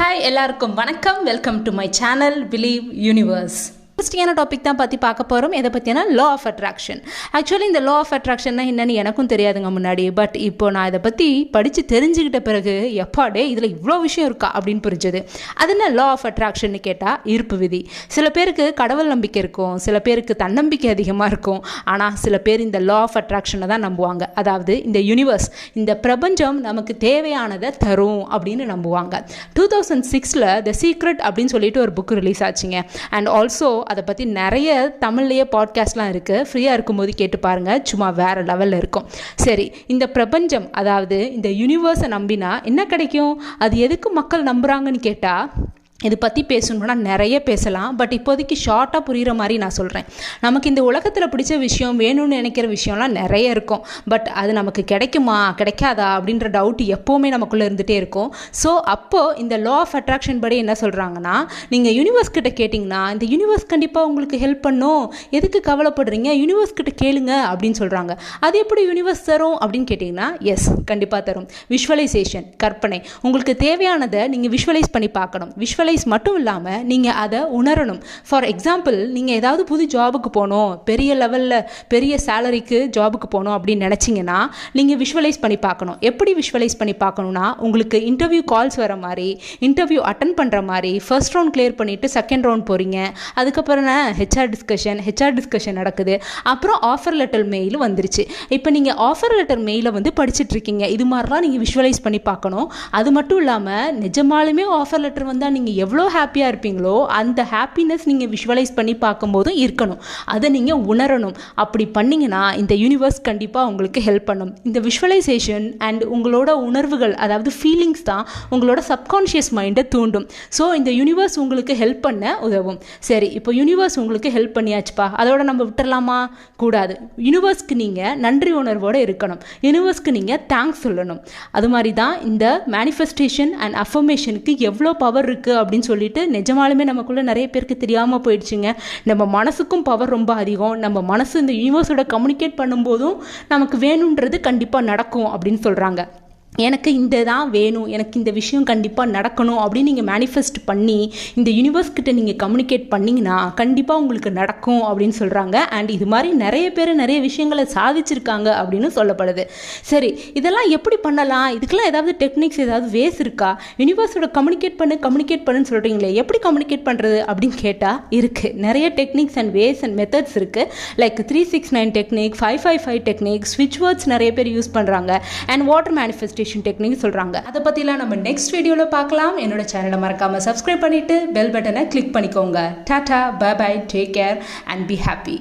Hi எல்லாருக்கும் வணக்கம். Welcome to my channel believe universe. இன்ட்ரெஸ்டிங்கான டாபிக் தான் பற்றி பார்க்க போகிறோம். எதை பற்றினா லா ஆஃப் அட்ராக்ஷன். ஆக்சுவலி இந்த லா ஆஃப் அட்ராக்ஷன்னா என்னென்னு எனக்கும் தெரியாதுங்க முன்னாடி. பட் இப்போ நான் இதை பற்றி படித்து தெரிஞ்சுக்கிட்ட பிறகு எப்பாடே இதில் இவ்வளோ விஷயம் இருக்கா அப்படின்னு புரிஞ்சது. அது என்ன லா ஆஃப் அட்ராக்ஷன்னு கேட்டால் ஈர்ப்பு விதி. சில பேருக்கு கடவுள் நம்பிக்கை இருக்கும், சில பேருக்கு தன்னம்பிக்கை அதிகமாக இருக்கும். ஆனால் சில பேர் இந்த லா ஆஃப் அட்ராக்ஷனை தான் நம்புவாங்க. அதாவது இந்த யூனிவர்ஸ், இந்த பிரபஞ்சம் நமக்கு தேவையானதை தரும் அப்படின்னு நம்புவாங்க. 2006 த சீக்ரெட் அப்படின்னு சொல்லிட்டு ஒரு புக் ரிலீஸ் ஆச்சுங்க. அண்ட் ஆல்சோ அதை பற்றி நிறைய தமிழ்லேயே பாட்காஸ்ட்லாம் இருக்குது. ஃப்ரீயாக இருக்கும்போது கேட்டு பாருங்கள், சும்மா வேறு லெவலில் இருக்கும். சரி, இந்த பிரபஞ்சம் அதாவது இந்த யூனிவர்ஸை நம்பினா என்ன கிடைக்கும், அது எதுக்கு மக்கள் நம்புகிறாங்கன்னு கேட்டால் இது பற்றி பேசணுன்னா நிறைய பேசலாம். பட் இப்போதைக்கு ஷார்ட்டாக புரிகிற மாதிரி நான் சொல்கிறேன். நமக்கு இந்த உலகத்தில் பிடிச்ச விஷயம், வேணும்னு நினைக்கிற விஷயம்லாம் நிறைய இருக்கும். பட் அது நமக்கு கிடைக்குமா கிடைக்காதா அப்படின்ற டவுட் எப்போவுமே நமக்குள்ளே இருந்துகிட்டே இருக்கும். ஸோ அப்போது இந்த லா ஆஃப் அட்ராக்ஷன் படி என்ன சொல்கிறாங்கன்னா, நீங்கள் யூனிவர்ஸ் கிட்ட கேட்டிங்கன்னா இந்த யூனிவர்ஸ் கண்டிப்பாக உங்களுக்கு ஹெல்ப் பண்ணும், எதுக்கு கவலைப்படுறீங்க, யூனிவர்ஸ் கிட்ட கேளுங்க அப்படின்னு சொல்கிறாங்க. அது எப்படி யூனிவர்ஸ் தரும் அப்படின்னு கேட்டிங்கன்னா, எஸ் கண்டிப்பாக தரும். விஷுவலைசேஷன், கற்பனை. உங்களுக்கு தேவையானதை நீங்கள் விஷுவலைஸ் பண்ணி பார்க்கணும். விஷுவலைஸ் மட்டும் இல்லாமல் நீங்கள் அதை உணரணும். ஃபார் எக்ஸாம்பிள், நீங்கள் ஏதாவது புது ஜாபுக்கு போகணும், பெரிய லெவலில் பெரிய சேலரிக்கு ஜாபுக்கு போகணும் அப்படின்னு நினச்சிங்கன்னா நீங்கள் விஷுவலைஸ் பண்ணி பார்க்கணும். எப்படி விஷுவலைஸ் பண்ணி பார்க்கணுன்னா, உங்களுக்கு இன்டர்வியூ கால்ஸ் வர மாதிரி, இன்டர்வியூ அட்டன் பண்ணுற மாதிரி, ஃபர்ஸ்ட் ரவுண்ட் கிளியர் பண்ணிவிட்டு செகண்ட் ரவுண்ட் போகிறீங்க, அதுக்கப்புறம் ஹெச்ஆர் டிஸ்கஷன் நடக்குது, அப்புறம் ஆஃபர் லெட்டர் மெயில் வந்துருச்சு. இப்போ நீங்கள் ஆஃபர் லெட்டர் மெயிலை படிச்சுட்ருக்கீங்க. இது மாதிரிலாம் நீங்கள் விஷுவலைஸ் பண்ணி பார்க்கணும். அது மட்டும் இல்லாமல் நிஜமாலுமே ஆஃபர் லெட்டர் வந்தால் நீங்கள் எவ்வளோ ஹாப்பியாக இருப்பீங்களோ அந்த ஹாப்பினஸ் நீங்கள் விஷுவலைஸ் பண்ணி பார்க்கும்போதும் இருக்கணும். அதை நீங்கள் உணரணும். அப்படி பண்ணிங்கன்னா இந்த யூனிவர்ஸ் கண்டிப்பாக உங்களுக்கு ஹெல்ப் பண்ணும். இந்த விஷுவலைசேஷன் அண்ட் உங்களோட உணர்வுகள், அதாவது ஃபீலிங்ஸ் தான் உங்களோட சப்கான்ஷியஸ் மைண்டை தூண்டும். ஸோ இந்த யூனிவர்ஸ் உங்களுக்கு ஹெல்ப் பண்ண உதவும். சரி, இப்போ யூனிவர்ஸ் உங்களுக்கு ஹெல்ப் பண்ணியாச்சுப்பா, அதோட நம்ம விட்டுறலாமா? கூடாது. யூனிவர்ஸ்க்கு நீங்கள் நன்றி உணர்வோடு இருக்கணும். யூனிவர்ஸ்க்கு நீங்கள் தேங்க்ஸ் சொல்லணும். அது மாதிரி தான் இந்த மேனிஃபெஸ்டேஷன் அண்ட் அஃபர்மேஷனுக்கு எவ்வளோ பவர் இருக்குது அப்படின்னு சொல்லிட்டு நிஜமாலுமே நமக்குள்ள நிறைய பேருக்கு தெரியாமல் போயிடுச்சுங்க. நம்ம மனசுக்கும் பவர் ரொம்ப அதிகம். நம்ம மனசு இந்த யூனிவர்ஸோட கம்யூனிகேட் பண்ணும்போதும் நமக்கு வேணுன்றது கண்டிப்பாக நடக்கும் அப்படின்னு சொல்கிறாங்க. எனக்கு இந்த தான் வேணும், எனக்கு இந்த விஷயம் கண்டிப்பாக நடக்கணும் அப்படின்னு நீங்கள் மேனிஃபெஸ்ட் பண்ணி இந்த யூனிவர்ஸ் கிட்ட நீங்கள் கம்யூனிகேட் பண்ணிங்கன்னா கண்டிப்பாக உங்களுக்கு நடக்கும் அப்படின்னு சொல்கிறாங்க. அண்ட் இது மாதிரி நிறைய பேர் நிறைய விஷயங்களை சாதிச்சிருக்காங்க அப்படின்னு சொல்லப்படுது. சரி, இதெல்லாம் எப்படி பண்ணலாம்? இதுக்கெல்லாம் ஏதாவது டெக்னிக்ஸ், ஏதாவது வேஸ் இருக்கா? யூனிவர்ஸோட கம்யூனிகேட் பண்ணுன்னு சொல்கிறீங்களே, எப்படி கம்யூனிகேட் பண்ணுறது அப்படின்னு கேட்டால் இருக்குது. நிறைய techniques and ways and methods இருக்குது. லைக் 369 டெக்னிக், 555 டெக்னிக், ஸ்விட்ச் வேர்ட்ஸ் நிறைய பேர் யூஸ் பண்ணுறாங்க. அண்ட் வாட்டர் மேனிஃபெஸ்டேஷன் டெக்னிக் சொல்றாங்க. அதை பத்திலாம் நம்ம நெக்ஸ்ட் வீடியோல பார்க்கலாம். என்னோட சேனலை மறக்காம சப்ஸ்கிரைப் பண்ணிட்டு பெல் பட்டனை கிளிக் பண்ணிக்கோங்க. Tata, bye bye, take care and be happy.